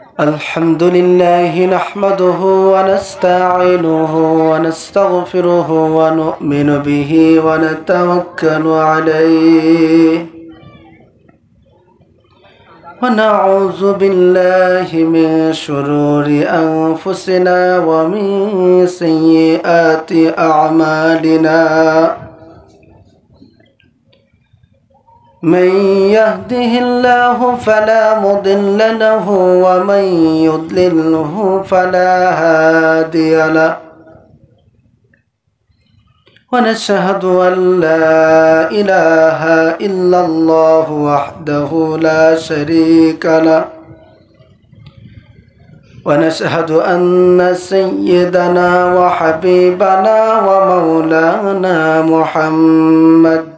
الحمد لله نحمده ونستعينه ونستغفره ونؤمن به ونتوكل عليه ونعوذ بالله من شرور أنفسنا ومن سيئات أعمالنا من يهده الله فلا مضل له ومن يضلله فلا هادي له ونشهد أن لا إله إلا الله وحده لا شريك له ونشهد أن سيدنا وحبيبنا ومولانا محمد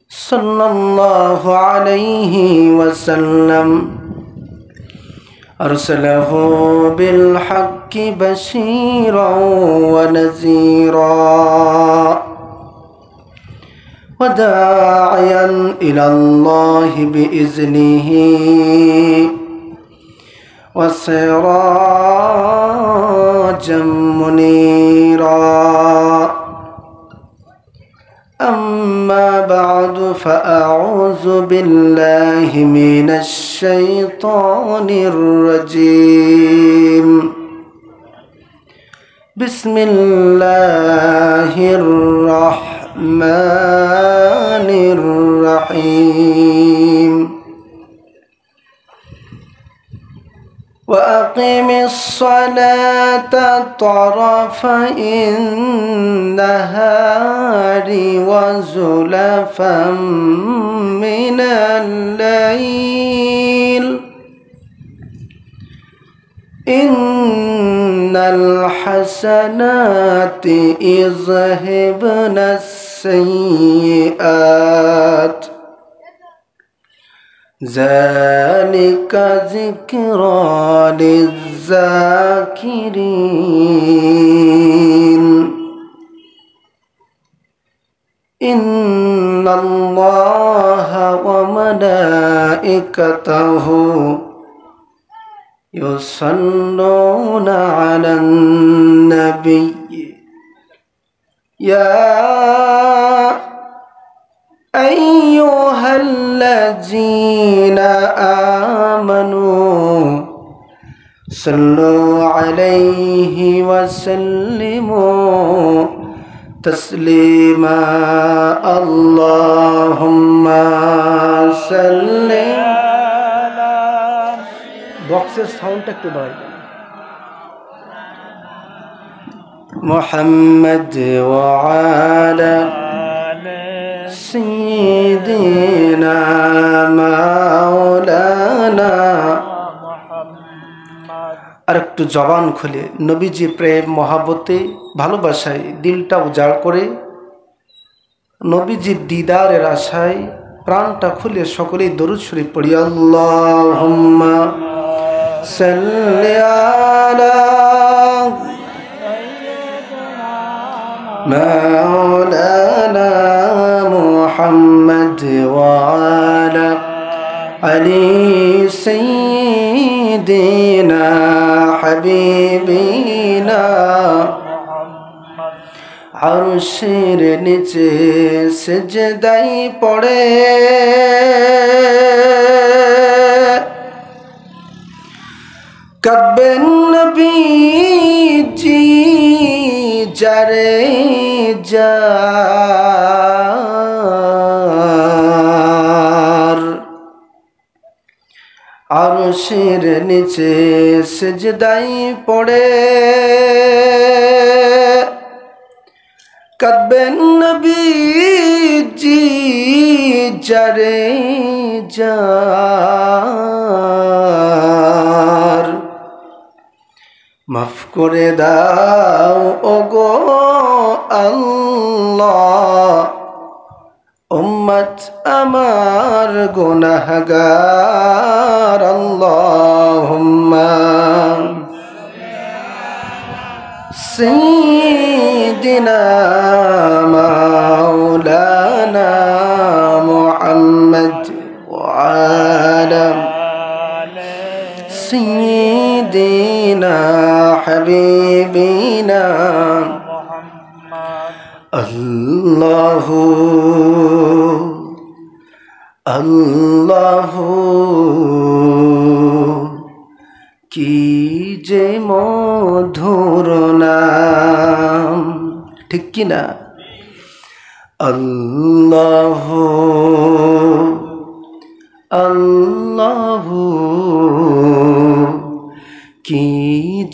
صلى الله عليه وسلم أرسله بالحق بشيرا ونذيرا وداعيا إلى الله بإذنه وسراجا منيرا أما بعد فأعوذ بالله من الشيطان الرجيم بسم الله الرحمن الرحيم وأقم الصلاة طرفي النهار وزلفا من الليل إن الحسنات يذهبن السيئات ذلك ذكرى للذاكرين إن الله وملائكته يصلون على النبي يا أيها الذين آمنوا صلوا عليه وسلموا تسليما اللهم صل বক্সের সাউন্ডটা একটু বাড়াই محمد وعلى سيدنا مولانا আর একটু জবান খুলে নবীজি প্রেম মহাব্বতে ভালোবাসায় দিলটা উজাড় করে নবীজির দিদারের আশায় প্রাণটা খুলে সকলেই দরুদ শরীফ পড়ি আল্লাহুম্মা সাল্লি আলা مولانا محمد وعلى علي سيدنا حبيبنا আরশের নিচে সিজদায় পড়ে কাঁদবেন নবীজি যারে যার আরশের নিচে সিজদায় পড়ে কাঁদবেন নবীজি যারে যার মাফ করে দাও ওগো আল্লাহ উম্মত আমার গুনাহগার আল্লাহুম্মা সাইয়্যিদিনা মাওলানা মুহাম্মদ ওয়া আলা سيدنا حبيبنا الله الله কি যে মধুর নাম, ঠিক কি না? আল্লাহ আল্লাহ কি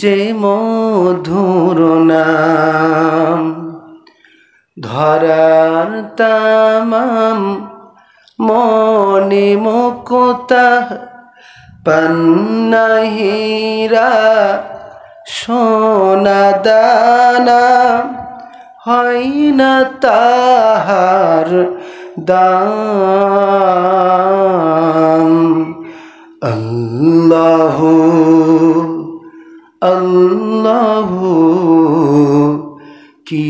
যে মধুর নাম, ধরার তামাম মনে মুক্তা পান্নাহীরা সোনা দানা হয় না তাহার দাম। আল্লাহ আল্লাহ কি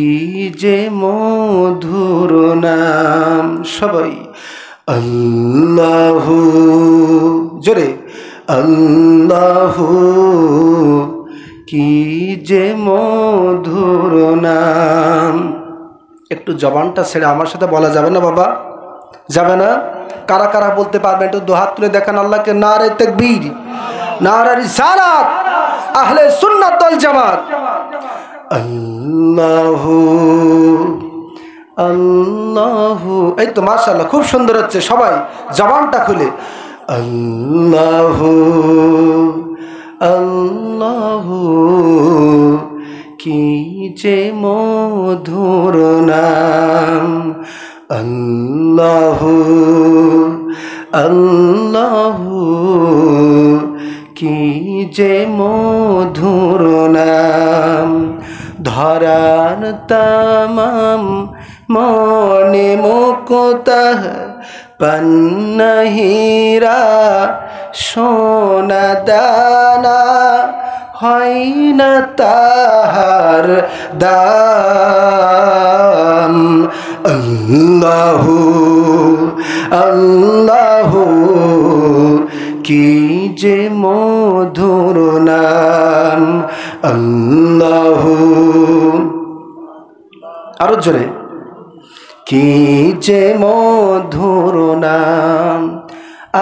যে মধুর নাম, সবাই আল্লাহ জোরে আল্লাহ কি যে মধুর নাম। একটু জবানটা ছেড়ে আমার সাথে বলা যাবে না বাবা? যাবে না? কারা কারা বলতে পারবেন একটু দুহাত তুলে দেখান আল্লাহকে। নারে তাকবীর, নারে রিসালাত, আহলে সুন্নাত ওয়াল জামাত। আল্লাহ আল্লাহ, এই তো মাশাআল্লাহ খুব সুন্দর হচ্ছে, সবাই জবানটা খুলে আল্লাহ আল্লাহ কি যে মধুর নাম, আল্লাহ আল্লাহ কি যে মধুর নাম, ধরার তামাম মনে মুক্তা পান্নাহীরা সোনা দানা হয় না তাহার দাম। আল্লাহ আল্লাহ কি যে মধুর নাম, আল্লাহ আরো জোরে কি যে মধুর নাম।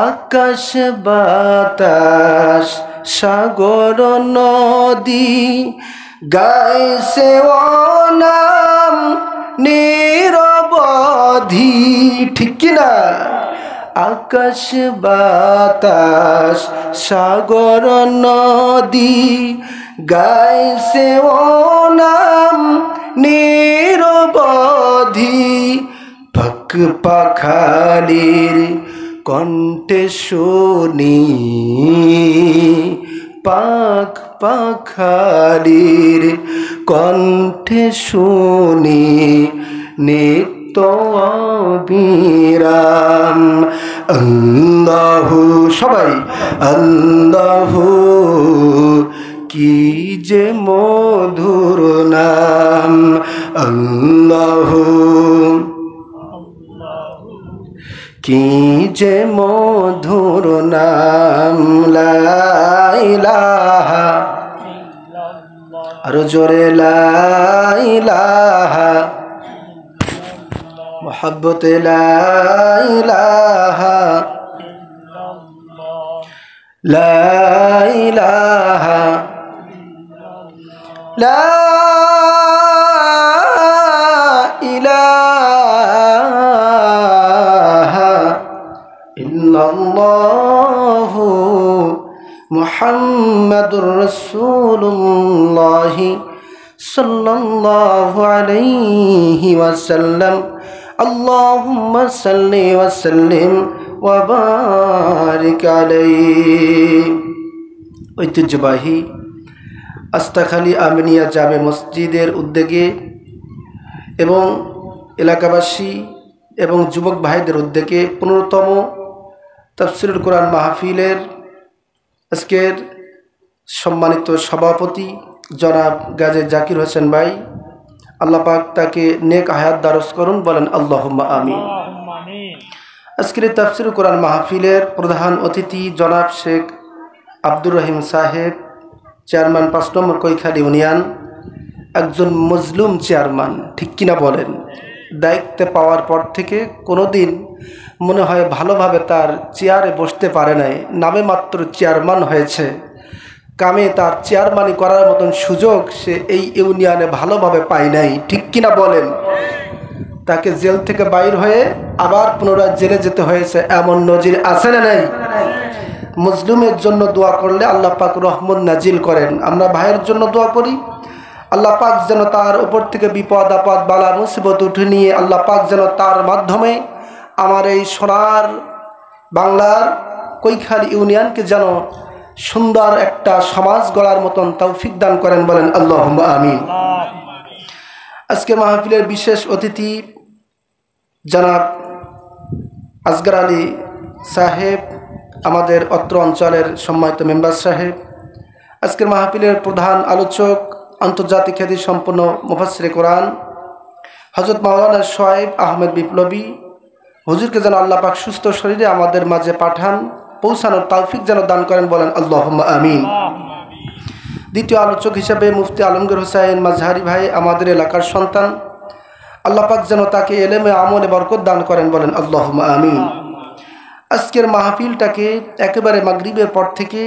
আকাশ বাতাস সাগর নদী গাইছে ও নাম নিরবধি, ঠিক কি না? আকাশ বাতাস সাগর নদী গাইছে ও নাম নিরবধি, পাক পাখালির কণ্ঠে শুনি, পাক পাখালির কণ্ঠে শুনি নিত্য অবিরাম। আল্লাহ সবাই আল্লাহ কি যে মধুর নাম, আল্লাহ কি যে মধুর নাম। লা ইলাহা, আরো জোরে লা ইলাহা, মুহাব্বতে লা ইলাহা, লা ইলাহা, লা ইলাহা ইল্লাল্লাহু মুহাম্মাদুর রাসূলুল্লাহ সাল্লাল্লাহু আলাইহি ওয়াসাল্লাম। আল্লাহুম্মা সাল্লি ওয়া সাল্লিম ওয়া বারিক আলাইহি। ঐতিহ্যবাহী আস্তাখালী আমিনিয়া জামে মসজিদের উদ্যোগে এবং এলাকাবাসী এবং যুবক ভাইদের উদ্যোগে 15তম তাফসীরুল কোরআন মাহফিলের আজকের সম্মানিত সভাপতি জনাব গাজী জাকির হোসেন ভাই, আল্লাহ পাক তাকে নেক হায়াত দারজ করুন, বলেন আল্লাহুম্মা আমিন। আজকের তাফসীরুল কোরআন মাহফিলের প্রধান অতিথি জনাব শেখ আব্দুর রহিম সাহেব, চেয়ারম্যান 5 নম্বর কৈখালী ইউনিয়ন, একজন মজলুম চেয়ারম্যান, ঠিক কিনা বলেন? দায়িত্বে পাওয়ার পর থেকে কোনো দিন মনে হয় ভালোভাবে তার চেয়ারে বসতে পারে নাই, নামে মাত্র চেয়ারম্যান হয়েছে, কামে তার চেয়ারম্যানই করার মতন সুযোগ সে এই ইউনিয়নে ভালোভাবে পায় নাই, ঠিক কিনা বলেন? তাকে জেল থেকে বাইর হয়ে আবার পুনরায় জেলে যেতে হয়েছে, এমন নজির আছে না নাই? মুসলিমের জন্য দোয়া করলে আল্লাহ পাক রহমত নাজিল করেন। আমরা ভাইয়ের জন্য দোয়া করি, আল্লাহ পাক যেন তার উপর থেকে বিপদ আপদ বালা মুসিবত উঠে নিয়ে আল্লাহ পাক যেন তার মাধ্যমে আমার এই সোনার বাংলার কৈখালী ইউনিয়নকে যেন সুন্দর একটা সমাজ গড়ার মতন তৌফিক দান করেন, বলেন আল্লাহুম্মা আমিন। আজকে মাহফিলের বিশেষ অতিথি জনাব আসগর আলী সাহেব, আমাদের অত্র অঞ্চলের সম্মানিত মেম্বার সাহেব। আজকের মাহফিলের প্রধান আলোচক আন্তর্জাতিক খ্যাতি সম্পন্ন মুফাসসিরে কোরআন হযরত মাওলানা শোয়েব আহমেদ বিপ্লবী। হুজুরকে যেন আল্লাহ পাক সুস্থ শরীরে আমাদের মাঝে পাঠান, পৌঁছানোর তৌফিক যেন দান করেন, বলেন আল্লাহুম্মা আমিন। দ্বিতীয় আলোচক হিসেবে মুফতি আলমগীর হোসেন মাঝহারি ভাই, আমাদের এলাকার সন্তান, আল্লাহ পাক যেন তাকে ইলমে আমলে বরকত দান করেন, বলেন আল্লাহুম্মা আমিন। আজকের মাহফিলটাকে একেবারে মাগরিবের পর থেকে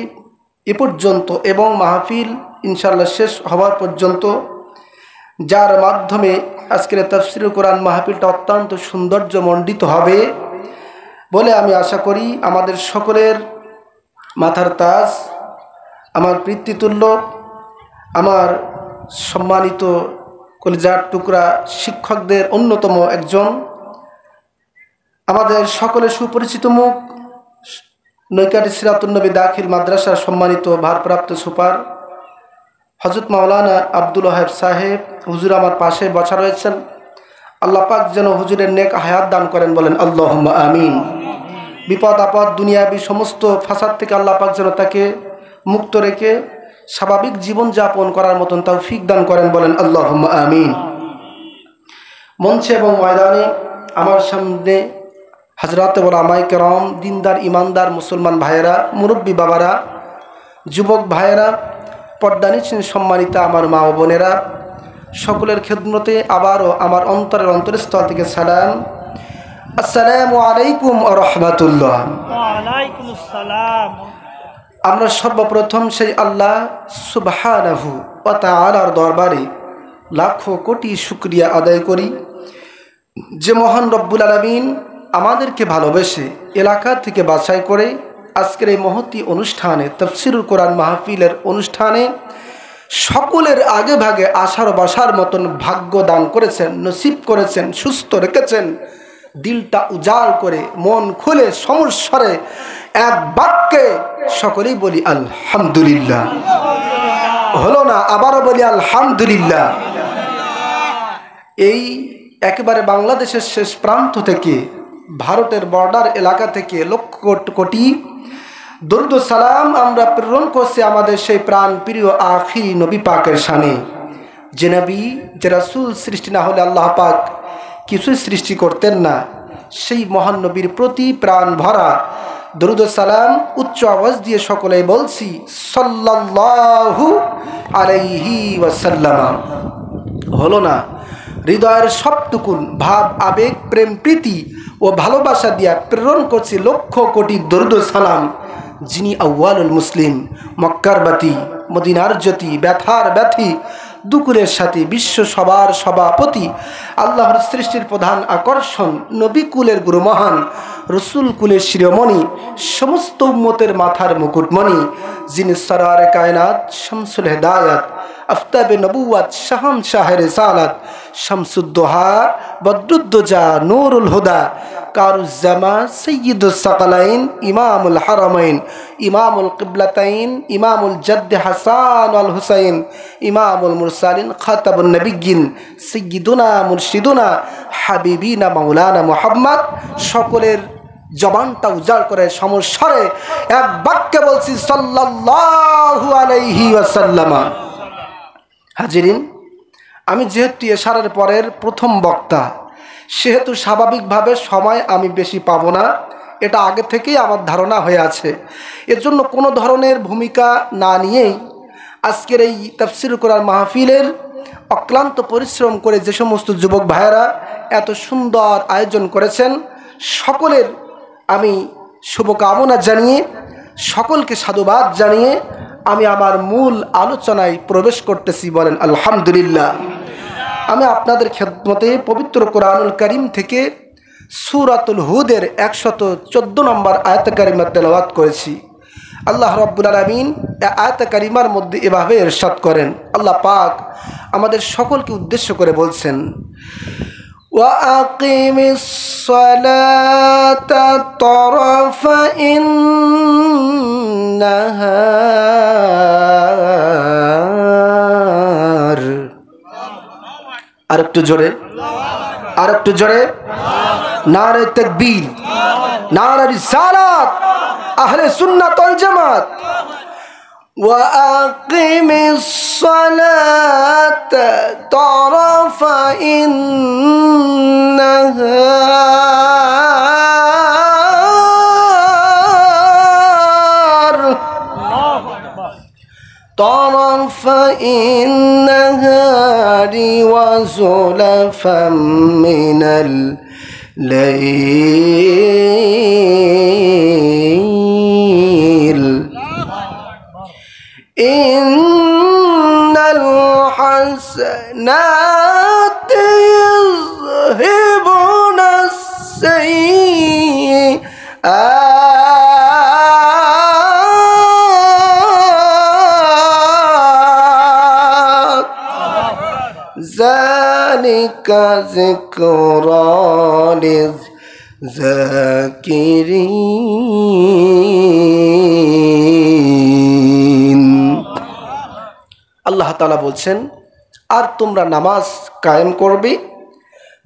এ পর্যন্ত এবং মাহফিল ইনশাআল্লাহ শেষ হওয়ার পর্যন্ত যার মাধ্যমে আজকের তাফসীরুল কোরআন মাহফিলটা অত্যন্ত সৌন্দর্যমণ্ডিত হবে বলে আমি আশা করি। আমাদের সকলের মাথার তাজ, আমার পিতৃতুল্য, আমার সম্মানিত কলিজার টুকরা শিক্ষকদের অন্যতম একজন, আমাদের সকলের সুপরিচিত মুখ, নৈকাটি সিরাতুন নবী দাখিল মাদ্রাসার সম্মানিত ভারপ্রাপ্ত সুপার হযরত মাওলানা আব্দুল ওয়াহেব সাহেব, হুজুর আমার পাশে বসা রয়েছেন। আল্লাহ পাক যেন হুজুরের নেক হায়াত দান করেন, বলেন আল্লাহুম্মা আমিন। বিপদ আপদ দুনিয়াবি সমস্ত ফাসাদ থেকে আল্লাহ পাক যেন তাকে মুক্ত রেখে স্বাভাবিক জীবন যাপন করার মতন তৌফিক দান করেন, বলেন আল্লাহুম্মা আমিন। মঞ্চে এবং ময়দানে আমার সামনে হযরত ওলামায়ে কেরাম, দিনদার ইমানদার মুসলমান ভাইয়েরা, মুরব্বী বাবারা, যুবক ভাইয়েরা, পর্দানিসীন সম্মানিতা আমার মা ও বোনেরা, সকলের খেদমতে আবারও আমার অন্তরের অন্তরস্থল থেকে সালাম, আসসালামু আলাইকুম ওয়া রাহমাতুল্লাহ। ওয়া আলাইকুমুস সালাম। আমরা সর্বপ্রথম সেই আল্লাহ সুবহানাহু ওয়া তাআলার দরবারে লাখো কোটি শুকরিয়া আদায় করি যে মহান রব্বুল আলামিন আমাদেরকে ভালোবেসে এলাকা থেকে বাছাই করে আজকের এই মহতী অনুষ্ঠানে তাফসীরুল কোরআন মাহফিলের অনুষ্ঠানে সকলের আগে ভাগে আসার বসার মতন ভাগ্য দান করেছেন, নসিব করেছেন, সুস্থ রেখেছেন। দিলটা উজাড় করে মন খুলে সমস্বরে এক বাক্যে সকলেই বলি আলহামদুলিল্লাহ। হলো না? আবারও বলি আলহামদুলিল্লাহ। এই একেবারে বাংলাদেশের শেষ প্রান্ত থেকে, ভারতের বর্ডার এলাকা থেকে লক্ষ কোটি দরুদ ও সালাম আমরা প্রেরণ করছি আমাদের সেই প্রাণ প্রিয় আখিরি নবী পাকের শানে, যে নবী, যে রাসূল সৃষ্টি না হলে আল্লাহ পাক কিছুই সৃষ্টি করতেন না। সেই মহান নবীর প্রতি প্রাণ ভরা দরুদ ও সালাম উচ্চ আওয়াজ দিয়ে সকলেই বলছি সাল্লাল্লাহু আলাইহি ওয়াসাল্লাম। হলো না? হৃদয়ের সবটুকুন ভাব, আবেগ, প্রেম, প্রীতি ও ভালোবাসা দিয়া প্রেরণ করছি লক্ষ কোটি দরুদ ও সালাম, যিনি আউয়ালুল মুসলিম, মক্কার বাতি, মদিনার জ্যোতি, ব্যথার ব্যথী, দুকুলের সাথে, বিশ্ব সবার সভাপতি, আল্লাহর সৃষ্টির প্রধান আকর্ষণ, নবী কুলের গুরু মহান, রসুল কুলের শিরোমণি, সমস্ত উম্মতের মাথার মুকুটমণি, যিনি সরারে কায়নাত, শামসুল হেদায়াত, আফতাবে নবুয়াত, শাহানশাহে রিসালাত, শামসুদ্দোহা, বদরুদ্দোজা, নূরুল হুদা, কারুজ্জামা, সৈয়দুস সাকালাইন, ইমামুল হারামাইন, ইমামুল কিবলাতাইন, ইমামুল জাদ্দে হাসান আল হুসাইন, ইমামুল মুরসালিন, খাতাবুন নবিয়্যিন, সাইয়্যিদুনা মুরশিদুনা হাবিবিনা মাওলানা মুহাম্মদ। সকলের জবানটা উজাড় করে সমস্বরে এক বাক্যে বলছি সাল্লাল্লাহু আলাইহি ওয়াসাল্লাম। হাজিরিন, আমি যেহেতু এশারের পরের প্রথম বক্তা, সেহেতু স্বাভাবিকভাবে সময় আমি বেশি পাবো না। এটা আগে থেকেই আমার ধারণা হয়ে আছে। এর জন্য কোনো ধরনের ভূমিকা না নিয়েই আজকের এই তাফসীর কোরআন মাহফিলের অক্লান্ত পরিশ্রম করে যে সমস্ত যুবক ভাইয়েরা এত সুন্দর আয়োজন করেছেন, সকলের আমি শুভকামনা জানিয়ে, সকলকে সাধুবাদ জানিয়ে আমি আমার মূল আলোচনায় প্রবেশ করতেছি। বলেন আলহামদুলিল্লাহ। আমি আপনাদের খেদমতে পবিত্র কোরআনুল কারীম থেকে সূরাতুল হুদের 114 নম্বর আয়াত কারিমা তেলাওয়াত করেছি। আল্লাহ রাব্বুল আলামিন এই আয়াত কারিমার মধ্যে এভাবে ইরশাদ করেন, আল্লাহ পাক আমাদের সকলকে উদ্দেশ্য করে বলছেন, وَأَقِمِ الصَّلَاةَ طَرَفَيِ النَّهَارِ। আরেকটু জোরে, আরেকটু জোরে। নারে তাকবীর, নারে রিসালাত, আহলে সুন্নাত ওয়াল জামাত। وَأَقِمِ الصَّلَاةَ طَرَفَيِ النَّهَارِ طَرَفَيِ النَّهَارِ وَزُلَفًا مِنَ اللَّيْلِ إِنَّ الْحَسَنَاتِ يُذْهِبُنَ السَّيِّئَاتِ ذَلِكَ ذِكْرَى لِلذَّاكِرِينَ। আল্লাহ তাআলা বলছেন, আর তোমরা নামাজ কায়েম করবে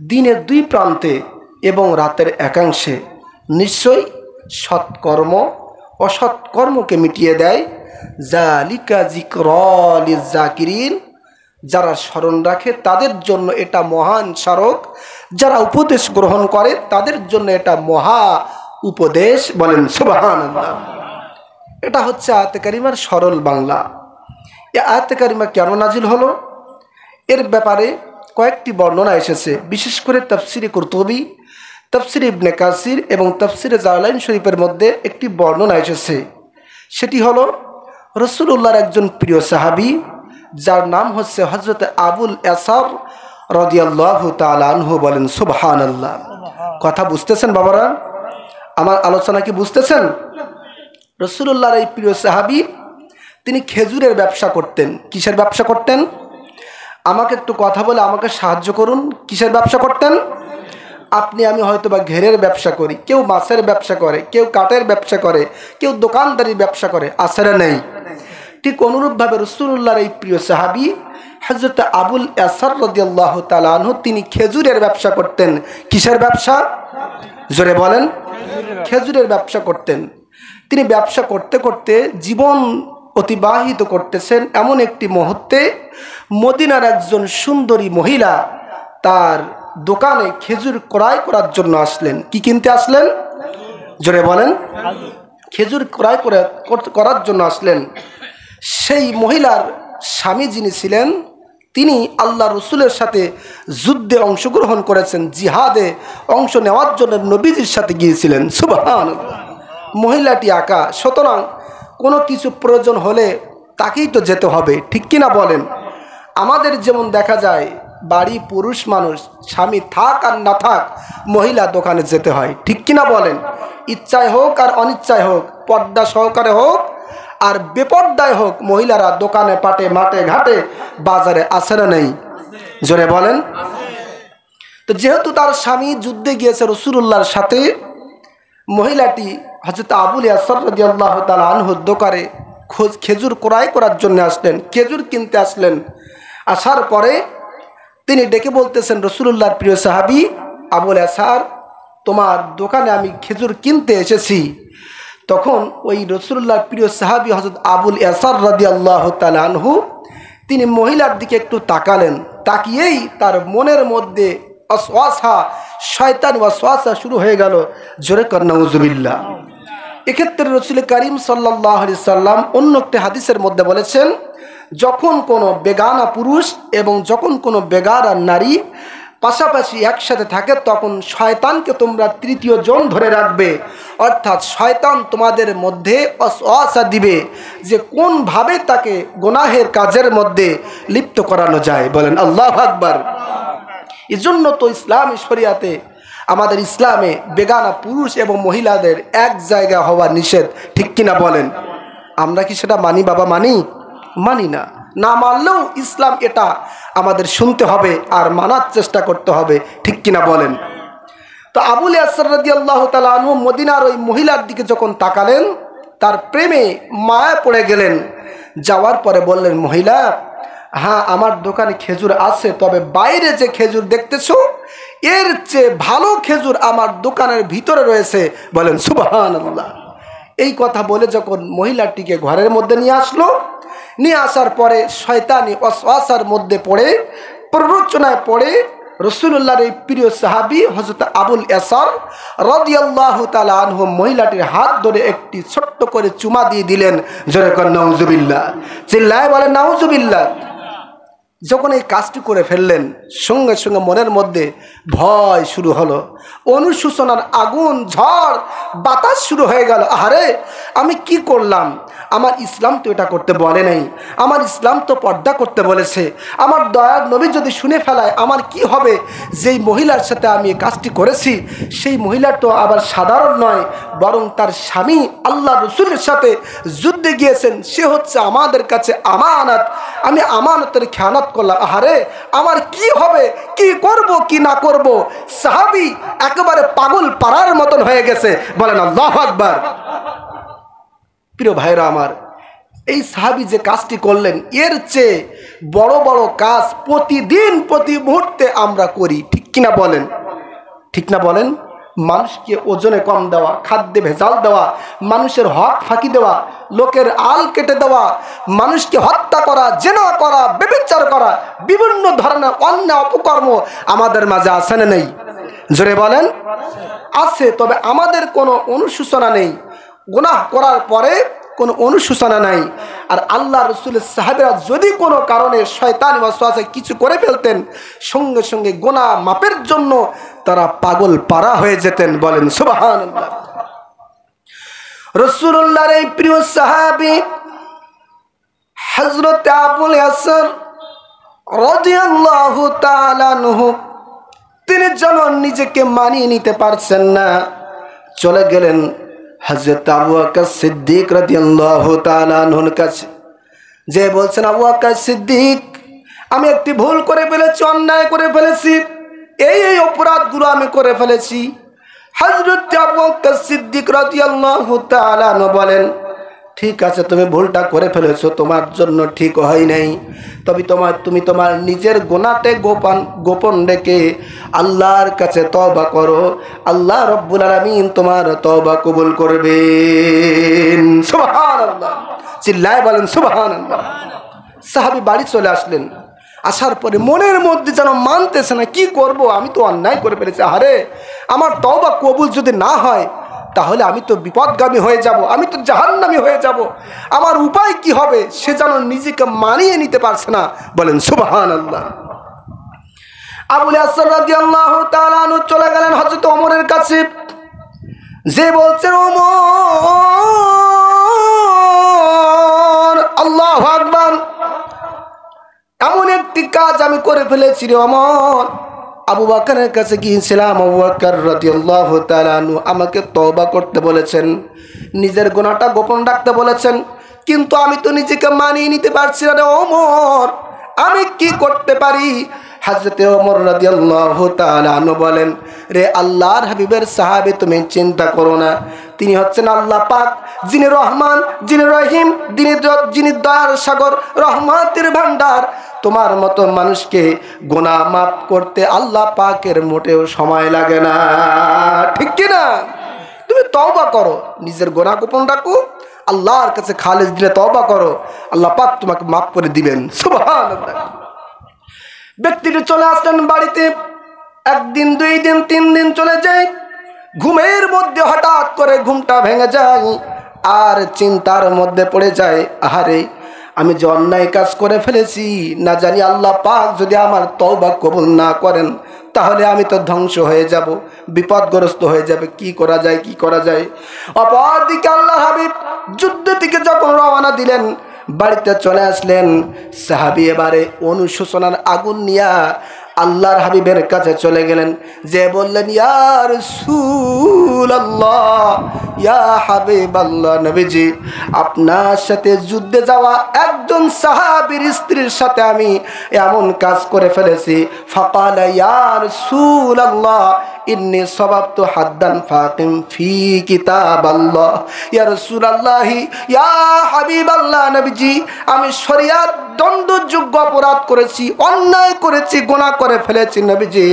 দিনের দুই প্রান্তে এবং রাতের একাংশে, নিশ্চয়ই সৎকর্ম অসৎকর্মকে মিটিয়ে দেয়। যালিকা যিকরা লিয-যাকিরিন, যারা স্মরণ রাখে তাদের জন্য এটা মহান স্মারক, যারা উপদেশ গ্রহণ করে তাদের জন্য এটা মহা উপদেশ। বলেন সুবহানাল্লাহ। এটা হচ্ছে আয়াতে কারিমার সরল বাংলা। এই আয়াতে কারিমা কেন নাজিল হলো এর ব্যাপারে কয়েকটি বর্ণনা এসেছে, বিশেষ করে তাফসিরে কুরতুবী, তাফসিরে ইবনে কাসির এবং তাফসিরে জালালাইন শরীফের মধ্যে একটি বর্ণনা এসেছে। সেটি হলো রাসূলুল্লাহর একজন প্রিয় সাহাবী যার নাম হচ্ছে হযরত আবুল ইয়াসার রাদিয়াল্লাহু তাআলা আনহু। বলেন সুবহানাল্লাহ। কথা বুঝতেছেন বাবারা? আমার আলোচনা কি বুঝতেছেন? রাসূলুল্লাহর এই প্রিয় সাহাবী তিনি খেজুরের ব্যবসা করতেন। কিসের ব্যবসা করতেন? আমাকে একটু কথা বলে আমাকে সাহায্য করুন। কিসের ব্যবসা করতেন? আপনি আমি হয়তো বা ঘেরের ব্যবসা করি, কেউ মাছের ব্যবসা করে, কেউ কাঠের ব্যবসা করে, কেউ দোকানদারির ব্যবসা করে, আসলে নেই। ঠিক অনুরূপভাবে রাসূলুল্লাহর এই প্রিয় সাহাবী হযরত আবুল ইয়াসার রাদিয়াল্লাহু তাআলা আনহু তিনি খেজুরের ব্যবসা করতেন। কিসের ব্যবসা? জোরে বলেন। খেজুরের ব্যবসা করতেন। তিনি ব্যবসা করতে করতে জীবন অতিবাহিত করতেছেন। এমন একটি মুহূর্তে মদিনার একজন সুন্দরী মহিলা তার দোকানে খেজুর ক্রয় করার জন্য আসলেন। কি কিনতে আসলেন? জোরে বলেন। খেজুর ক্রয় করার জন্য আসলেন। সেই মহিলার স্বামী যিনি ছিলেন তিনি আল্লাহ রসুলের সাথে যুদ্ধে অংশগ্রহণ করেছেন, জিহাদে অংশ নেওয়ার জন্য নবীজির সাথে গিয়েছিলেন। সুবহানাল্লাহ। মহিলাটি একা, সুতরাং কোনো কিছু প্রয়োজন হলে তাকেই তো যেতে হবে, ঠিক কিনা বলেন? আমাদের যেমন দেখা যায় বাড়ি পুরুষ মানুষ, স্বামী থাক আর না থাক মহিলা দোকানে যেতে হয়, ঠিক কিনা বলেন? ইচ্ছায় হোক আর অনিচ্ছায় হোক, পর্দা সহকারে হোক আর বেপর্দায় হোক, মহিলারা দোকানে পাটে মাঠে ঘাটে বাজারে আসে না নেই? জোরে বলেন। তো যেহেতু তার স্বামী যুদ্ধে গিয়েছে রাসূলুল্লাহর সাথে, মহিলাটি হযরত আবুল ইয়াসার রাদিয়াল্লাহু তাআলা আনহুর দোকানে খেজুর ক্রয় করার জন্য আসলেন, খেজুর কিনতে আসলেন। আসার পরে তিনি ডেকে বলতেছেন, রাসূলুল্লাহর প্রিয় সাহাবী আবুল ইয়াসার, তোমার দোকানে আমি খেজুর কিনতে এসেছি। তখন ওই রাসূলুল্লাহর প্রিয় সাহাবী হযরত আবুল ইয়াসার রাদিয়াল্লাহু তাআলা আনহু তিনি মহিলার দিকে একটু তাকালেন, তাকিয়েই তার মনের মধ্যে ওয়াসওয়াসা, শয়তানি ওয়াসওয়াসা শুরু হয়ে গেল। জোরে কর নাউজুবিল্লাহ। এক্ষেত্রে রাসূল করিম সাল্লাল্লাহু আলাইহি সাল্লাম অন্য একটি হাদিসের মধ্যে বলেছেন, যখন কোনো বেগানা পুরুষ এবং যখন কোনো বেগানা নারী পাশাপাশি একসাথে থাকে তখন শয়তানকে তোমরা তৃতীয় জন ধরে রাখবে। অর্থাৎ শয়তান তোমাদের মধ্যে ওয়াসওয়াসা দিবে যে কোনভাবে তাকে গুনাহের কাজের মধ্যে লিপ্ত করানো যায়। বলেন আল্লাহু আকবার। এজন্য তো ইসলামী শরিয়াতে, আমাদের ইসলামে বেগানা পুরুষ এবং মহিলাদের এক জায়গা হওয়া নিষেধ, ঠিক কিনা বলেন? আমরা কি সেটা মানি বাবা? মানি না। না মানলেও ইসলাম এটা আমাদের শুনতে হবে আর মানার চেষ্টা করতে হবে, ঠিক কিনা বলেন? তো আবুল ইয়াসার রাদিয়াল্লাহু তাআলা আনহু মদিনার ওই মহিলার দিকে যখন তাকালেন, তার প্রেমে মায়া পড়ে গেলেন। যাওয়ার পরে বললেন, মহিলা, হ্যাঁ আমার দোকানে খেজুর আছে, তবে বাইরে যে খেজুর দেখতেছো এর চেয়ে ভালো খেজুর আমার দোকানের ভিতরে রয়েছে। বলেন সুবহানাল্লাহ। এই কথা বলে যখন মহিলাটিকে ঘরের মধ্যে নিয়ে আসলো, নিয়ে আসার পরে শয়তানি ওয়াসওয়াসার মধ্যে পড়ে, প্ররোচনায় পড়ে রাসূলুল্লাহর এই প্রিয় সাহাবী হযরত আবুল ইয়াসার রাদিয়াল্লাহু তাআলা আনহু মহিলাটির হাত ধরে একটি ছোট্ট করে চুমা দিয়ে দিলেন। জোরে কর নাউজুবিল্লাহ। চিল্লায় বলেন নাউজুবিল্লাহ। যখন এই কাজটি করে ফেললেন, সঙ্গে সঙ্গে মনের মধ্যে ভয় শুরু হলো, অনুশোচনার আগুন ঝড় বাতাস শুরু হয়ে গেল। আরে আমি কি করলাম? আমার ইসলাম তো এটা করতে বলে নাই, আমার ইসলাম তো পর্দা করতে বলেছে। আমার দয়ার নবী যদি শুনে ফেলায় আমার কি হবে? যেই মহিলার সাথে আমি এই কাজটি করেছি সেই মহিলা তো আবার সাধারণ নয়, বরং তার স্বামী আল্লাহ রসুলের সাথে যুদ্ধে গিয়েছেন, সে হচ্ছে আমাদের কাছে আমানত। আমি আমানতের খেয়ানত করলাম। আরে আমার কি হবে? কি করব কি না করব? সাহাবী একেবারে পাগল পাড়ার মতন হয়ে গেছে। বলেন আল্লাহু আকবার। প্রিয় ভাইরা আমার, এই সাহাবী যে কাজটি করলেন এর চেয়ে বড় বড় কাজ প্রতিদিন প্রতি মুহূর্তে আমরা করি, ঠিক কিনা বলেন? ঠিক না বলেন? মানুষকে ওজনে কম দেওয়া, খাদ্যে ভেজাল দেওয়া, মানুষের হক ফাঁকি দেওয়া, লোকের আল কেটে দেওয়া, মানুষকে হত্যা করা, জেনা করা, ব্যভিচার করা, বিভিন্ন ধরনের অন্যায় অপকর্ম আমাদের মাঝে আছে না নেই? জোরে বলেন। আছে, তবে আমাদের কোনো অনুশোচনা নেই। গুনাহ করার পরে কোনো অনুশোচনা নাই। আর আল্লাহ রসুলের সাহাবীরা যদি কোনো কারণে শয়তানি ওয়াসওয়াসা কিছু করে ফেলতেন, সঙ্গে সঙ্গে গুনাহ মাপের জন্য তারা পাগল পারা হয়ে যেতেন। বলেন সুবহানাল্লাহ। রাসূলুল্লাহর এই প্রিয় সাহাবী হযরত আবুল ইয়াসার রাদিয়াল্লাহু তাআলা আনহু, তিনি যেমন নিজেকে মানিয়ে নিতে পারছেন না, চলে গেলেন হযরত আবু বকর সিদ্দিক রাদিয়াল্লাহু তাআলা আনহুর কাছে। যে বলছেন, আবু বকর সিদ্দিক, আমি একটি ভুল করে ফেলেছি, অন্যায় করে ফেলেছি, এই অপরাধগুলো আমি করে ফেলেছি। হযরত আবু বকর সিদ্দিক রাদিয়াল্লাহু তাআলা আনহু বলেন, ঠিক আছে, তুমি ভুলটা করে ফেলেছো, তোমার জন্য ঠিক হয় নাই, তবে তুমি তোমার নিজের গুনাহতে গোপন রেখে আল্লাহর কাছে তওবা করো, আল্লাহ রব্বুল আলামিন তোমার তওবা কবুল করবেন। সুবহানাল্লাহ। চিল্লায় বলেন সুবহানাল্লাহ। সাহাবী বাড়ি চলে আসলেন। আসার পরে মনের মধ্যে যেন মানতেছে না, কি করব, আমি তো অন্যায় করে ফেলেছি। আরে আমার তওবা কবুল যদি না হয় তাহলে আমি তো বিপদগামী হয়ে যাব, আমি তো জাহান্নামী হয়ে যাব, আমার উপায় কি হবে? সে যেন নিজেকে মানিয়ে নিতে পারছে না। বলেন সুবহানাল্লাহ। আবুল ইয়াসার রাদিয়াল্লাহু তাআলা আনহু চলে গেলেন হযরত ওমরের কাছে। যে বলছেন, ওমর, আল্লাহু আকবার, এমন একটি কাজ আমি করে ফেলেছি রে ওমর। আবু বকরের কাছে গিয়েছিলাম, আবু বকর রাদিয়াল্লাহু তাআলা আনহু আমাকে তওবা করতে বলেছেন, নিজের গুনাহটা গোপন রাখতে বলেছেন, কিন্তু আমি তো নিজেকে মানিয়ে নিতে পারছি না রে ওমর, আমি কি করতে পারি? হযরত ওমর রাদিয়াল্লাহু তাআলা আনহু বলেন, রে আল্লাহর হাবিবের সাহাবী, তুমি চিন্তা করো না, তিনি হচ্ছেন আল্লাহ পাক, যিনি রহমান, যিনি রহিম, যিনি দয়ার সাগর, রহমতের ভান্ডার। তোমার মতো মানুষকে গুনাহ মাফ করতে আল্লাহ পাকের মোটেও সময় লাগে না, ঠিক কি না? তুমি তওবা করো, নিজের গুনাহ গোপন রাখো, আল্লাহর কাছে খালিস দিলে তওবা করো, আল্লাহ পাক তোমাকে মাফ করে দিবেন। সুবহানাল্লাহ। ব্যক্তিটি চলে আসলেন বাড়িতে। একদিন, 2 দিন, 3 দিন চলে যায়, ঘুমের মধ্যে হঠাৎ করে ঘুমটা ভেঙে যায় আর চিন্তার মধ্যে পড়ে যায়, আহারে আমি যে অন্যায় কাজ করে ফেলেছি, না জানি আল্লাহ পাক যদি আমার তওবা কবুল না করেন তাহলে আমি তো ধ্বংস হয়ে যাব, বিপদগ্রস্ত হয়ে যাবে, কি করা যায়, কি করা যায়। অপরদিকে আল্লাহ হাবিব যুদ্ধ থেকে যখন রওনা দিলেন, বাড়িতে চলে আসলেন, সাহাবী এবারে অনুশোচনার আগুন নিয়া আল্লাহর হাবিবের কাছে চলে গেলেন, যে বললেন, ইয়া রাসূলুল্লাহ, ইয়া হাবিবাল্লাহ, নবীজি আপনার সাথে যুদ্ধে যাওয়া একজন সাহাবীর স্ত্রীর সাথে আমি এমন কাজ করে ফেলেছি। ফাকালা ইয়া রাসূলুল্লাহ ইন্নী সাবাবতু হাদ্দান ফাকিম ফি কিতাবাল্লাহ। ইয়া রাসূলুল্লাহ, ইয়া হাবিবাল্লাহ, নবীজি আমি শরিয়ত দণ্ডযোগ্য অপরাধ করেছি, অন্যায় করেছি, গুনাহ করে ফেলেছি, নবীজি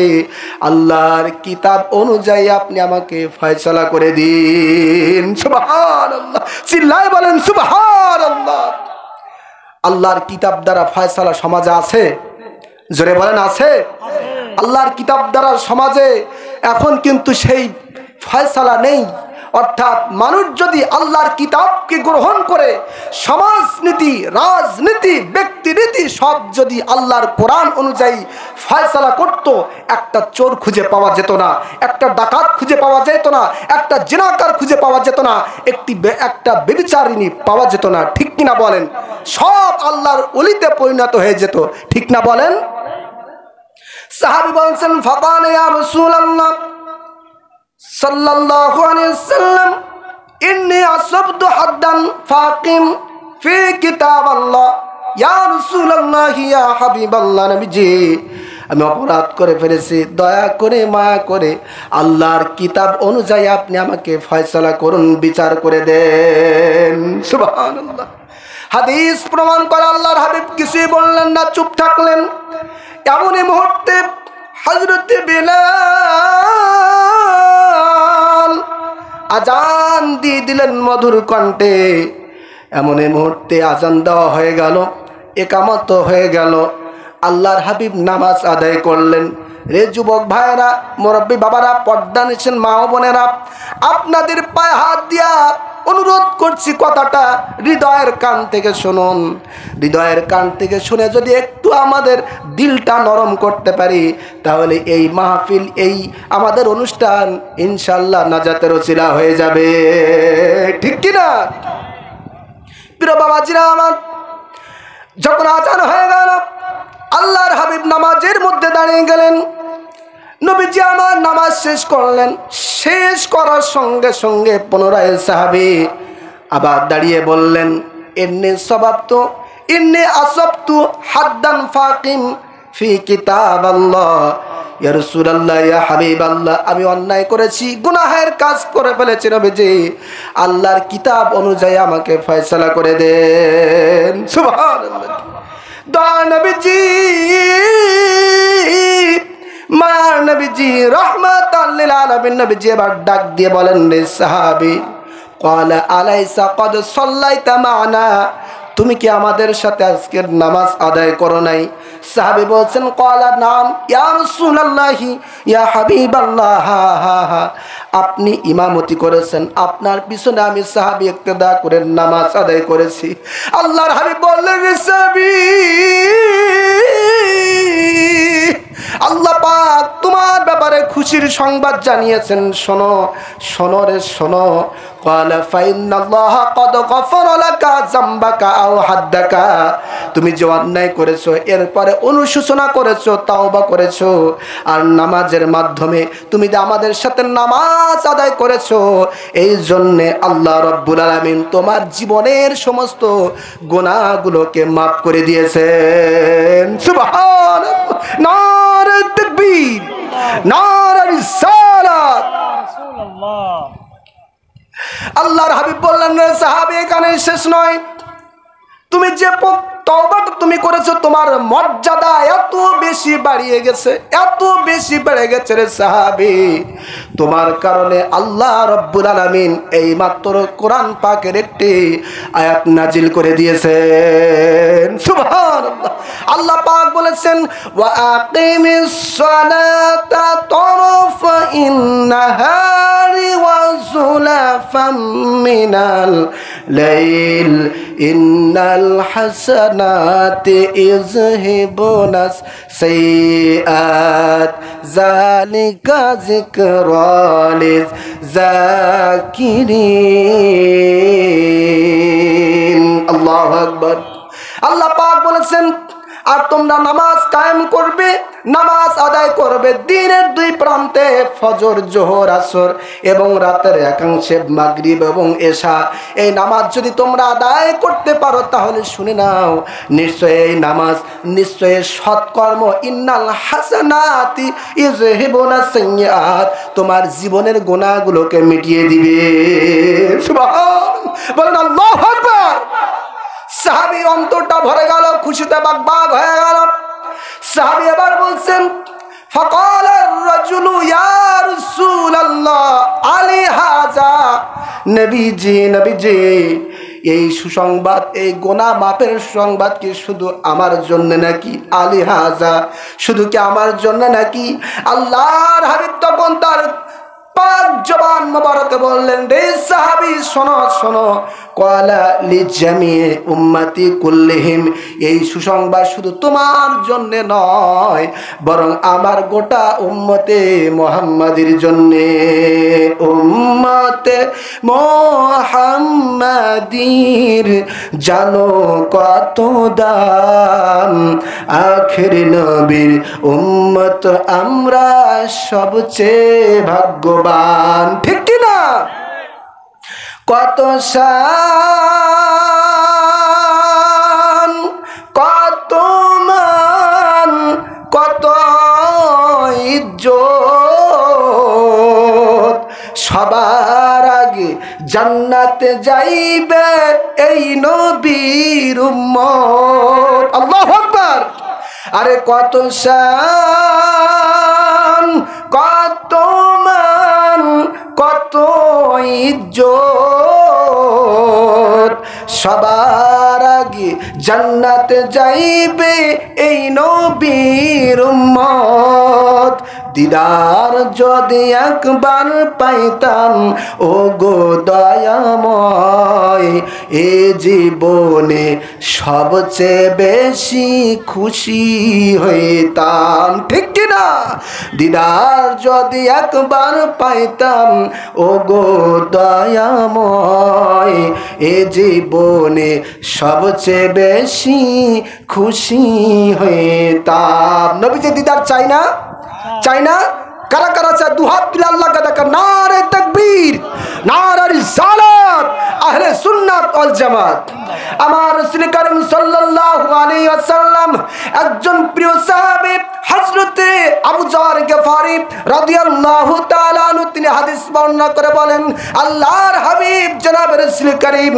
আল্লাহর কিতাব অনুযায়ী আপনি আমাকে ফয়সালা করে দিন। সুবহানাল্লাহ, চিল্লায় বলেন সুবহানাল্লাহ। আল্লাহর কিতাব দ্বারা ফয়সালা সমাজে আছে? জোরে বলেন আছে? আল্লাহর কিতাব দ্বারা সমাজে এখন কিন্তু সেই ফয়সালা নেই। অর্থাৎ মানুষ যদি আল্লাহর কিতাবকে গ্রহণ করে সমাজনীতি, রাজনীতি, ব্যক্তিনীতি সব যদি আল্লাহর কোরআন অনুযায়ী ফয়সালা করত, একটা চোর খুঁজে পাওয়া যেত না, একটা ডাকাত খুঁজে পাওয়া যেত না, একটা জিনাকার খুঁজে পাওয়া যেত না, একটা ব্যভিচারিণী পাওয়া যেত না। ঠিক কিনা বলেন? সব আল্লাহর ওলিতে পরিণত হয়ে যেত। ঠিক না বলেন? সাহাবী বলছেন, ফাকানা ইয়া রাসূলুল্লাহ সাল্লাল্লাহু আলাইহি ওয়াসাল্লাম ইন্নী আসবতু হাদ্দান ফাকিম ফি কিতাবাল্লাহ। ইয়া রাসূলুল্লাহ, ইয়া হাবিবাল্লাহ, নবীজি আমি অপরাধ করে ফেলেছি, দয়া করে মায়া করে আল্লাহর কিতাব অনুযায়ী আপনি আমাকে ফয়সালা করুন, বিচার করে দেন। সুবহানাল্লাহ। হাদিস প্রমাণ করে আল্লাহর হাবিব কিছুই বললেন না, চুপ থাকলেন। এমনই মুহূর্তে হযরত বিলাল আজান দিয়ে দিলেন মধুর কণ্ঠে। এমন মুহূর্তে আজান দেওয়া হয়ে গেল, একামত হয়ে গেল, আল্লাহর হাবিব নামাজ আদায় করলেন। রে যুবক ভাইরা, মুরব্বী বাবারা, পর্দা নিছেন মা ও বোনেরা, আপনাদের পায়ে হাত দিয়া অনুরোধ করছি, কথাটা হৃদয়ের কান থেকে শুনুন। হৃদয়ের কান থেকে শুনে যদি একটু আমাদের দিলটা নরম করতে পারি, তাহলে এই মাহফিল, এই আমাদের অনুষ্ঠান ইনশাআল্লাহ নাজাতের ওসিলা হয়ে যাবে। ঠিক কিনা? প্রিয় বাবাজিরা আমার, যখন আজান হয়ে গেল, আল্লাহর হাবিব নামাজের মধ্যে দাঁড়িয়ে গেলেন। নবীজি আমার নামাজ শেষ করলেন। শেষ করার সঙ্গে সঙ্গে পুনরায় সাহাবী আবার দাঁড়িয়ে বললেন, ইন্নী আসবতু হাদ্দান ফাকিম ফি কিতাবাল্লাহ। ইয়া রাসূলুল্লাহ, ইয়া হাবিবাল্লাহ, আমি অন্যায় করেছি, গুনাহের কাজ করে ফেলেছি, নবীজি আল্লাহর কিতাব অনুযায়ী আমাকে ফয়সালা করে দেন। সুবহানাল্লাহ। দয়া নবীজি, মায়ার নবীজি, রাহমাতাল লিল আলামিন নবীজি এবার ডাক দিয়ে বলেন, রে সাহাবী, ক্বালা আলাইসা ক্বাদ সাল্লাইতা মা'না, তুমি কি আমাদের সাথে আজকের নামাজ আদায় করো নাই? সাহাবী বলছেন, ক্বালা নাম ইয়া রাসূলুল্লাহ, ইয়া হাবিবাল্লাহ, হা হা হা, আপনি ইমামতি করেছেন, আপনার পিছনে আমি সাহাবী ইক্তেদা করে নামাজ আদায় করেছি। আল্লাহর হাবিব বললেন, রে সাহাবী, আল্লাহ পাক তোমার ব্যাপারে খুশির সংবাদ জানিয়েছেন, শোনো শোনো রে শোনো। ক্বালা ফাইন্নাল্লাহা ক্বাদ গফারা লাকা যামবাকা আও হাদ্দাকা, তুমি যে অন্যায় করেছো, এরপরে অনুশোচনা করেছো, তাওবা করেছো, আর নামাজের মাধ্যমে তুমি যে আমাদের সাথে নামাজ আদায় করেছো, এই জন্যে আল্লাহ রাব্বুল আলামিন তোমার জীবনের সমস্ত গুনাহগুলোকে মাফ করে দিয়েছেন। সুবহানাল্লাহ। নারে তাকবীর, নারে রিসালাত। রাসূলুল্লাহ। আল্লাহর হাবিব বললেন, সাহাবী এখানে শেষ নয়, তুমি যে তওবাটা তুমি করেছো, তোমার মর্যাদা এত বেশি বাড়িয়ে গেছে, এত বেশি বেড়ে গেছে রে সাহাবী, তোমার কারণে আল্লাহ রব্বুল আলামিন এই মাত্র কোরআন পাকের একটি আয়াত নাজিল করে দিয়েছেন। সুবহানাল্লাহ। আল্লাহ পাক বলেছেন, ওয়া আকিমিস সালাতা তারফাইন নাহারি ওয়া যুলাফাম মিনাল লাইল ইন্নাল হাসানাতি ইযহিবুনাস সাইয়্যাত যালিকা যিকরা লিয যাকিরিন। আল্লাহু আকবার। আল্লাহ পাক বলেছেন, আর তোমরা নামাজ কায়েম করবে, নামাজ আদায় করবে দিনের দুই প্রান্তে, ফজর, জোহর, আসর এবং রাতের একাংশে মাগরিব এবং এশা। এই নামাজ যদি তোমরা আদায় করতে পারো তাহলে শুনে নাও, নিশ্চয়ই এই নামাজ, নিশ্চয়ই সৎকর্ম, ইন্নাল হাসানাতি ইযহিবুনাস সাইয়্যাত, তোমার জীবনের গুনাহগুলোকে মিটিয়ে দিবে। সুবহান, বলেন আল্লাহু আকবার। সাহাবী অন্তরটা ভরে গেল, খুশিতে বাগবাগ হয়ে গেল। সাহাবী আবার বলছেন, ফাকাল আর-রাজুলু ইয়া রাসূলুল্লাহ আলি হাযা, নবীজি নবীজি, এই সুসংবাদ, এই গুনাহ মাফের সংবাদ কি শুধু আমার জন্য নাকি? আলি হাযা, শুধু কি আমার জন্য নাকি? আল্লাহর হাবিব তখন তার পাক জবান মোবারকে বললেন, রে সাহাবী শোনো শোনো, ক্বালা লিজামিয়ে উম্মতি কুল্লিহিম, এই সুসংবাদ শুধু তোমার জন্য নয়, বরং আমার গোটা উম্মতে মুহাম্মাদের জন্য। উম্মতে মুহাম্মাদির জানো কত দাম, আখির নবীর উম্মত আমরা সবচেয়ে ভাগ্যবান। ঠিক কি না? কত শান, কত মান, কত ইজ্জত, সবার আগে জান্নাতে যাইবে এই নবীর উম্মত। আল্লাহু আকবার। আরে কত শান, কত মান, কত ইজ্জত, সবার আগে জান্নাতে যাইবে এই নবীর উম্মত। দিদার যদি একবার পাইতাম ও গো দয়াময়, এ জীবনে সবচেয়ে বেশি খুশি হইতাম। ঠিক কিনা? দিদার যদি একবার পাইতাম ও গো দয়াময়, এ জীবনে সবচেয়ে বেশি খুশি হইতাম। নবীজি দিদার চাই না? চাই না? কারা কারা চায়? দুহাত তুলে আল্লাহকে দেখা। নারে তাকবীর, নারে রিসালাত, আহলে সুন্নাত ওয়াল জামাত। আমার রাসূল কারীম সাল্লাল্লাহু আলাইহি ওয়াসাল্লাম একজন প্রিয় সাহাবী হযরতে আবু যর গফারি রাদিয়াল্লাহু তাআলা আনহু, তিনি হাদিস বর্ণনা করে বলেন, আল্লাহর হাবিব জনাব রাসূল কারীম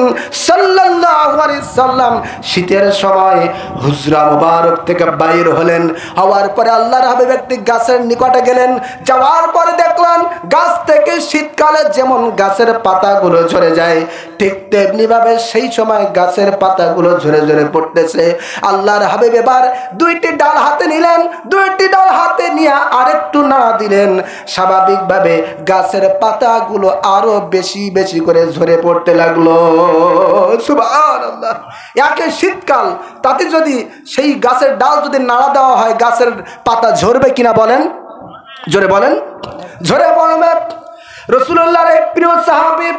সাল্লাল্লাহু আলাইহি ওয়াসাল্লাম শীতের সময় হুজরা মুবারক থেকে বাইর হলেন। হওয়ার পরে আল্লাহর হাবিব একটি গাছের নিকটে গেলেন। যাওয়ার পরে দেখলেন গাছ থেকে শীতকালে যেমন গাছের পাতাগুলো ঝরে যায়, ঠিক তেমনি ভাবে সেই সময় গাছের পাতাগুলো ঝরে ঝরে পড়তেছে। আল্লাহর হাবিব এবার দুইটি ডাল হাতে নিলেন, দুইটি ডাল হাতে নিয়ে আরেকটু নাড়া দিলেন। স্বাভাবিকভাবে গাছের পাতাগুলো আরো বেশি বেশি করে ঝরে পড়তে লাগলো। সুবহানাল্লাহ। একে শীতকাল, তাতে যদি সেই গাছের ডাল যদি নাড়া দেওয়া হয়, গাছের পাতা ঝরবে কিনা বলেন? জোরে বলেন। ঝরে পড়বে। রাসূলুল্লাহর এক প্রিয় সাহাবী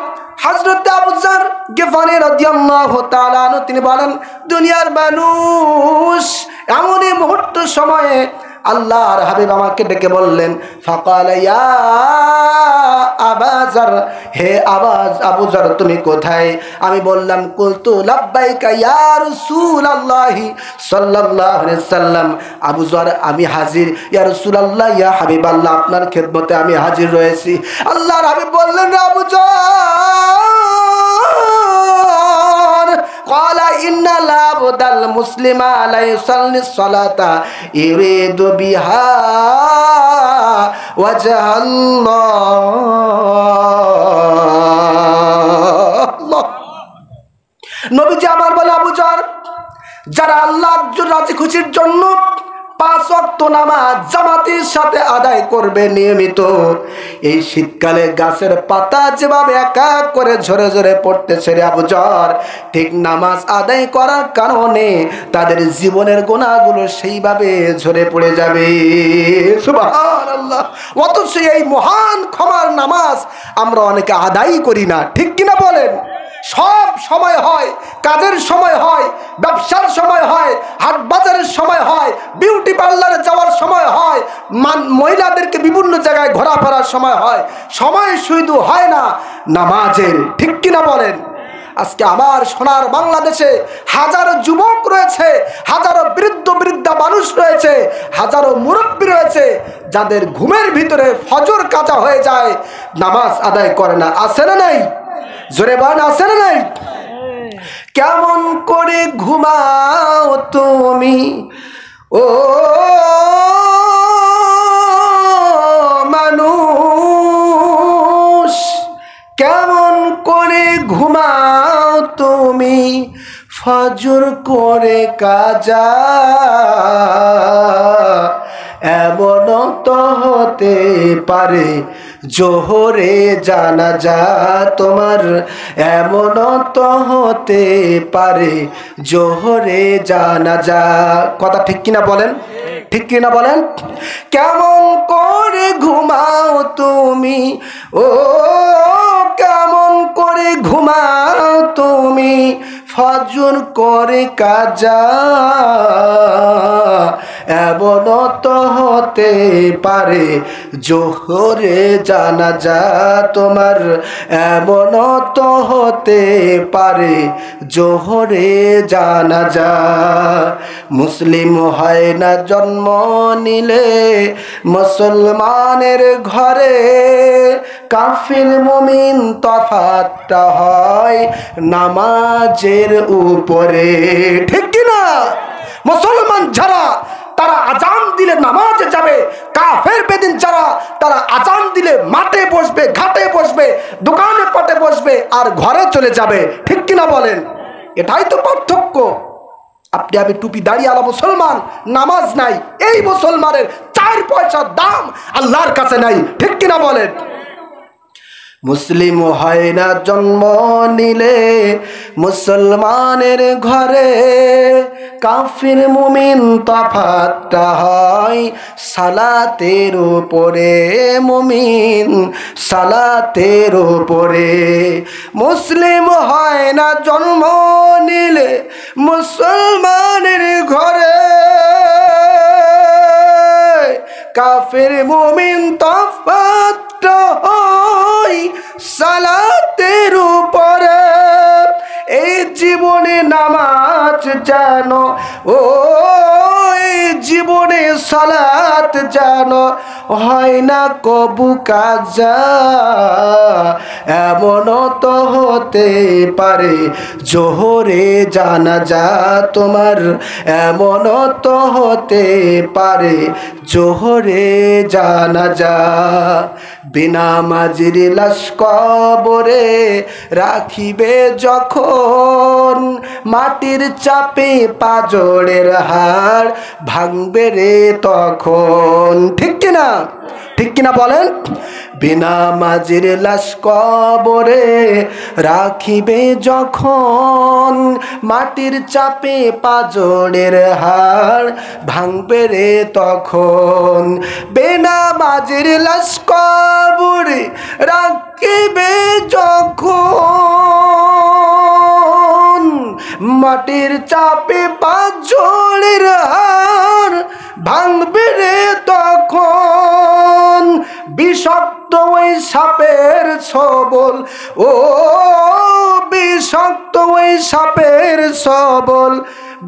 হযরত আবু যর গফারি রাদিয়াল্লাহু তাআলা আনহু, তিনি বলেন, দুনিয়ার মানুষ এমনই মুহূর্ত সময়ে আল্লাহর হাবিব আমাকে ডেকে বললেন, ফাকাল ইয়া আবা যর, হে আবু যর তুমি কোথায়? আমি বললাম, কুলতু লাব্বাইকা ইয়া রাসূলুল্লাহ সাল্লাল্লাহু আলাইহি ওয়াসাল্লাম। আবু যর, আমি হাজির। ইয়া রাসূলুল্লাহ, ইয়া হাবিবাল্লাহ, আপনার খেদমতে আমি হাজির রয়েছি। আল্লাহর হাবিব বললেন, আবু যর ক্বালা ইন্নাল আবদাল মুসলিমা লা ইউসাল্লিস সালাতা ইউরিদু বিহা ওয়াজহাল্লাহ। নবীজি আমার বলে, আবু যর, যারা আল্লাহর রাজি খুশির জন্য 5 ওয়াক্ত নামাজ জামাতের সাথে আদায় করবে নিয়মিত, এই শীতকালে গাছের পাতা যেভাবে এক এক করে ঝরে ঝরে পড়তেছে রে আবু যর, ঠিক নামাজ আদায় করার কারণে তাদের জীবনের গুনাহগুলো সেইভাবে ঝরে পড়ে যাবে। সুবহানাল্লাহ। অথচ এই মহান ক্ষমার নামাজ আমরা অনেকে আদায় করি না, ঠিক কিনা বলেন? সব সময় হয়, কাজের সময় হয়, ব্যবসার সময় হয়, হাট বাজারের সময় হয়, বিউটি পার্লারে যাওয়ার সময় হয়, মহিলাদেরকে বিভিন্ন জায়গায় ঘোরাফেরার সময় হয়, সময় শুধু হয় না নামাজের, ঠিক কিনা বলেন? আজকে আমার সোনার বাংলাদেশে হাজারো যুবক রয়েছে, হাজারো বৃদ্ধ বৃদ্ধা মানুষ রয়েছে, হাজারো মুরব্বী রয়েছে, যাদের ঘুমের ভিতরে ফজর কাজা হয়ে যায়, নামাজ আদায় করে না। আছে না নাই? জোরে বলেন, আছে না নাই? কেমন করে ঘুমাও তুমি ও মানুষ, কেমন করে ঘুমাও তুমি ফজর করে কাজা, এমন তো হতে পারে জোহরে জানাজা তোমার, এমন তো হতে পারে জোহরে জানাজা। কথা ঠিক কিনা বলেন? ঠিক কিনা বলেন? কেমন করে ঘুমাও তুমি ও, কেমন করে ঘুমাও তুমি ফজর করে কাজা, এমন তো হতে পারে জোহরে জানাজা তোমার, এমন তো হতে পারে জোহরে জানাজা। মুসলিম হয় না জন্ম নিলে মুসলমানের ঘরে, কাফির মুমিন তফাৎটা হয় নামাজের উপরে, ঠিক কিনা? মুসলমান যারা তারা আজান দিলে নামাজে যাবে, কাফের বেদিন যারা তারা আজান দিলে মাঠে বসবে, ঘাটে বসবে, দোকানে পাটে বসবে আর ঘরে চলে যাবে, ঠিক কিনা বলেন? এটাই তো পার্থক্য। আপনি আমি টুপি দাঁড়িয়ে আলা মুসলমান, নামাজ নাই, এই মুসলমানের 4 পয়সার দাম আল্লাহর কাছে নাই, ঠিক কিনা বলেন? মুসলিম হয় না জন্ম নিলে মুসলমানের ঘরে, কাফির মুমিন তফাৎটা হয় সালাতের উপরে, মুমিন সালাতের উপরে। মুসলিম হয় না জন্ম নিলে মুসলমানের ঘরে, কাফির মুমিন তফাৎটা হয় সালাতের উপরে। এই জীবনে নামাজ যেন ও, এই জীবনে সালাত যেন হয় না কবু কাজা, এমন তো হতে পারে জোহরে জানাজা তোমার, এমন তো হতে পারে জোহরে জানাজা। বিনা মাজির লাশ কবরে রাখিবে যখন, মাটির চাপে পাজরের হাড় ভাঙবে রে তখন, ঠিক কিনা? ঠিক কিনা বলেন? বিনা মাজির লাশ কবরে রাখিবে যখন, মাটির চাপে পাজরের হাড় ভাঙবে রে তখন। বিনা মাজির লাশ কবরে রাখিবে যখন, মাটির চাপে পাজরের হাড় ভাঙবে রে তখন। বিষাক্ত ওই সাপের ছবল ও, বিষাক্ত ওই সাপের ছবল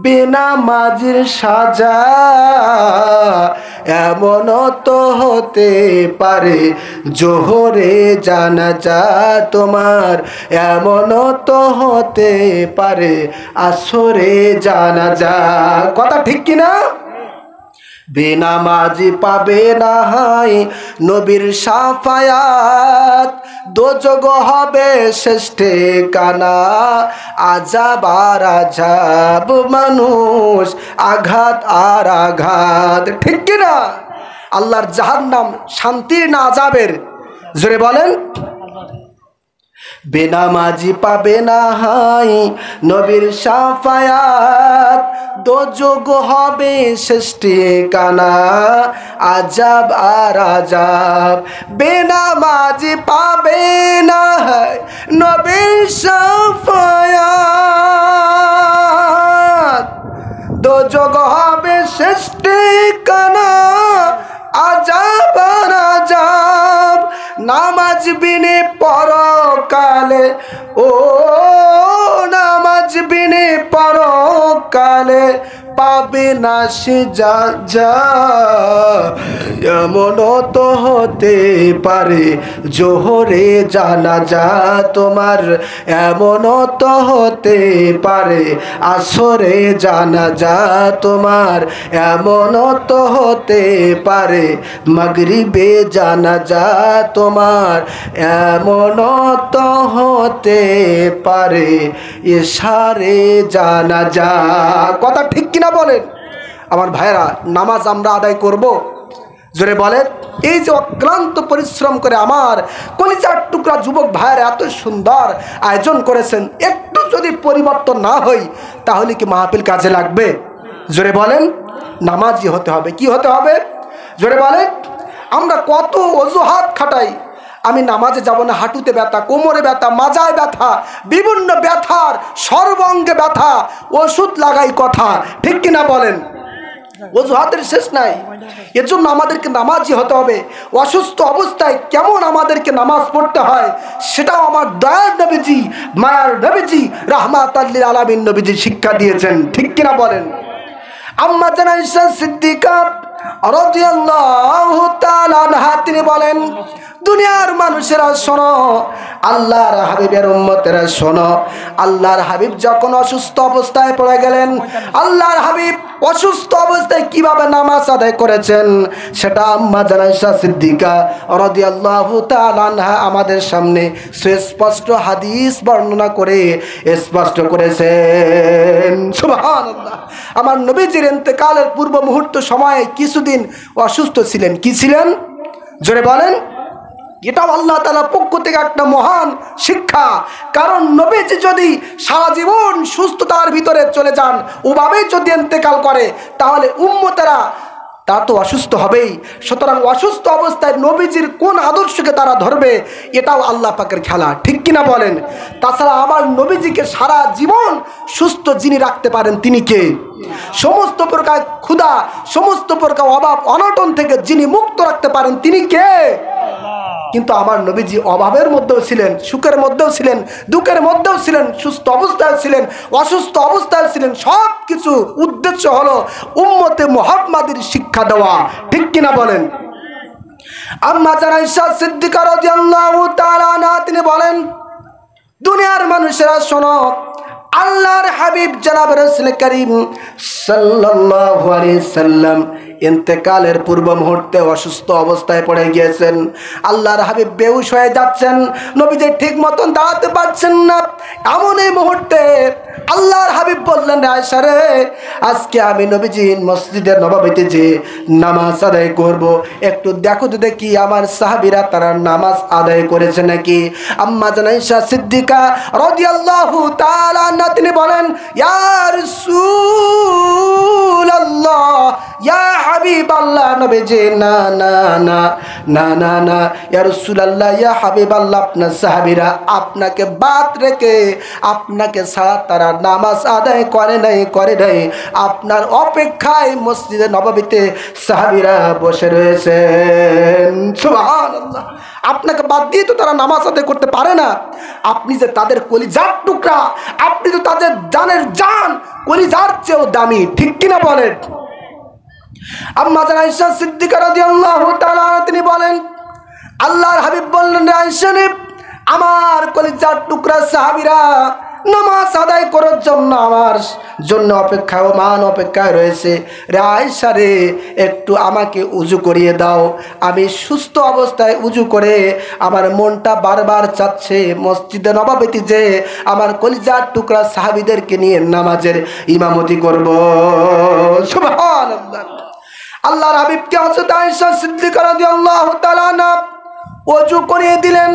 বেনামাজির সাজা, এমনও তো হতে পারে জোহরে জানাজা তোমার, এমনও তো হতে পারে আসরে জানাজা। কথা ঠিক কিনা? বেনামাজি পাবে না হাই নবীর শাফায়াত, দোজগ হবে শেষ ঠিকানা, আযাব আর আযাব, মানুষ আঘাত আর আঘাত। ঠিক কিনা? আল্লাহর জাহান্নাম শান্তির না আযাবের? জোরে বলেন। বেনামাজি পাবে না হাই নবীর শাফায়াত, দোজগ হবে শেষ ঠিকানা, আযাব আর আযাব। বেনামাজি পাবে না হাই নবীর শাফায়াত, দোজগ হবে শেষ ঠিকানা, আযাব আর আযাব। নামাজ বিনে পরকালে, ও নামাজ বিনে পরকালে পাবে না সে যা, এমনও তো হতে পারে জোহরে জানাজা তোমার, এমনও তো হতে পারে আসরে জানাজা তোমার, এমনও তো হতে পারে মাগরিবে জানাজা তোমার, এমনও তো হতে পারে এশারে জানাজা। কথা ঠিক কিনা বলেন? আমার ভাইরা, নামাজ আমরা আদায় করব, জোরে বলেন। এই যে অক্লান্ত পরিশ্রম করে আমার কলিজার টুকরা যুবক ভাইয়েরা এত সুন্দর আয়োজন করেছেন, একটু যদি পরিবর্তন না হই তাহলে কি মাহফিল কাজে লাগবে? জোরে বলেন। নামাজি হতে হবে। কি হতে হবে? জোরে বলেন। আমরা কত অজুহাত খাটাই, আমি নামাজে যাব না, হাঁটুতে ব্যথা, কোমরে ব্যথা, মাজায় ব্যথা, বিভিন্ন ব্যথার সর্বাঙ্গে ব্যথা, ওষুধ লাগাই কথা। ঠিক কিনা বলেন? অজুহাতের শেষ নাই। এর জন্য আমাদেরকে নামাজি হতে হবে। অসুস্থ অবস্থায় কেমন আমাদেরকে নামাজ পড়তে হয় সেটাও আমার দয়ার নবীজি, মায়ার নবীজি, রাহমাতাল লিল আলামিন নবীজি শিক্ষা দিয়েছেন। ঠিক কিনা বলেন? আম্মা জান আয়েশা সিদ্দিকা রাদিয়াল্লাহু তাআলা আনহা তিনি বলেন, দুনিয়ার মানুষেরা শোনো, আল্লাহর হাবিবের উম্মতেরা শোনো, আল্লাহর হাবিব যখন অসুস্থ অবস্থায় পড়ে গেলেন, আল্লাহর হাবিব অসুস্থ অবস্থায় কিভাবে নামাজ আদায় করেছেন সেটা আম্মা জান আয়েশা সিদ্দিকা রাদিয়াল্লাহু তাআলা আনহা আমাদের সামনে সুস্পষ্ট হাদিস বর্ণনা করে স্পষ্ট করেছেন। সুবহানাল্লাহ। আমার নবীজির ইন্তেকালের পূর্ব মুহূর্ত সময়ে কিছুদিন অসুস্থ ছিলেন। কি ছিলেন? জোরে বলেন। এটাও আল্লাহ তাআলার পক্ষ থেকে একটা মহান শিক্ষা। কারণ নবীজি যদি সারা জীবন সুস্থতার ভিতরে চলে যান, ওভাবেই যদি ইন্তেকাল করে, তাহলে উম্মতেরা তা তো অসুস্থ হবেই। সুতরাং অসুস্থ অবস্থায় নবীজির কোন আদর্শকে তারা ধরবে, এটাও আল্লাহ পাকের খেলা। ঠিক কিনা বলেন? তাছাড়া আমার নবীজিকে সারা জীবন সুস্থ যিনি রাখতে পারেন তিনি কে? সমস্ত প্রকার ক্ষুধা, সমস্ত প্রকার অভাব অনটন থেকে যিনি মুক্ত রাখতে পারেন তিনি কে? কিন্তু আমার নবীজি অভাবের মধ্যেও ছিলেন, সুখের মধ্যেও ছিলেন, দুঃখের মধ্যেও ছিলেন, সুস্থ অবস্থায় ছিলেন, অসুস্থ অবস্থায় ছিলেন। সব কিছু উদ্দেশ্য হলো উম্মতে মুহাম্মাদের শিক্ষা দেওয়া। ঠিক কিনা বলেন? আম্মা জান আয়েশা সিদ্দিকা রাদিয়াল্লাহু তাআলা আনহা তিনি বলেন, দুনিয়ার মানুষেরা শোনো, আল্লাহর হাবিব জনাব রাসূল করিম সাল্লাল্লাহু আলাইহি সাল্লাম ইন্তেকালের পূর্ব মুহূর্তে অসুস্থ অবস্থায় পড়ে গিয়েছেন। আল্লাহর হাবিব বেহুশ হয়ে যাচ্ছেন, নবীজি ঠিক মতন দাঁড়াতে পারছেন না। এমন এই মুহূর্তে আল্লাহর হাবিব বললেন, আয়েশা রে, আজকে আমি নবীজি মসজিদের নববীতে যে নামাজ আদায় করব, একটু দেখো তো দেখি আমার সাহাবীরা তারা নামাজ আদায় করেছে নাকি। আম্মা জান আয়েশা সিদ্দিকা রাদিয়াল্লাহু তাআলা আনহা তিনি বলেন, ইয়া রাসূলুল্লাহ, ইয়া হাবিবাল্লাহ, হবে যে না না না না না না ইয়া রাসূলুল্লাহ ইয়া হাবিবাল্লাহ, আপনার সাহাবীরা আপনাকে বাদ রেখে আপনাকে ছাড়া তারা নামাজ আদায় করে নাই আপনার অপেক্ষায় মসজিদে নববীতে সাহাবীরা বসে রয়েছেন। সুবহানাল্লাহ। আপনাকে বাদ দিয়ে তো তারা নামাজ আদায় করতে পারে না। আপনি যে তাদের কলিজার টুকরা, আপনি তো তাদের জানের জান, কলিজার চেয়েও দামি, ঠিক কিনা বলেন? আম্মা জান আয়েশা সিদ্দিকা রাদিয়াল্লাহু তাআলা তিনি বলেন, আল্লাহর হাবিব বললেন, আয়েশা রে, আমার কলিজার টুকরা সাহাবীরা নামাজ আদায় করার জন্য আমার জন্য অপেক্ষায় রয়েছে। রে আয়েশা রে, একটু আমাকে উজু করিয়ে দাও। আমি সুস্থ অবস্থায় উজু করে আমার মনটা বারবার চাচ্ছে মসজিদে নববীতে যে আমার কলিজার টুকরা সাহাবীদেরকে নিয়ে নামাজের ইমামতি করব। সুবহানাল্লাহ। আল্লাহর হাবিবকে হযরত আয়েশা সিদ্দিকা রাদিয়াল্লাহু তাআলা ওযু করিয়ে দিলেন।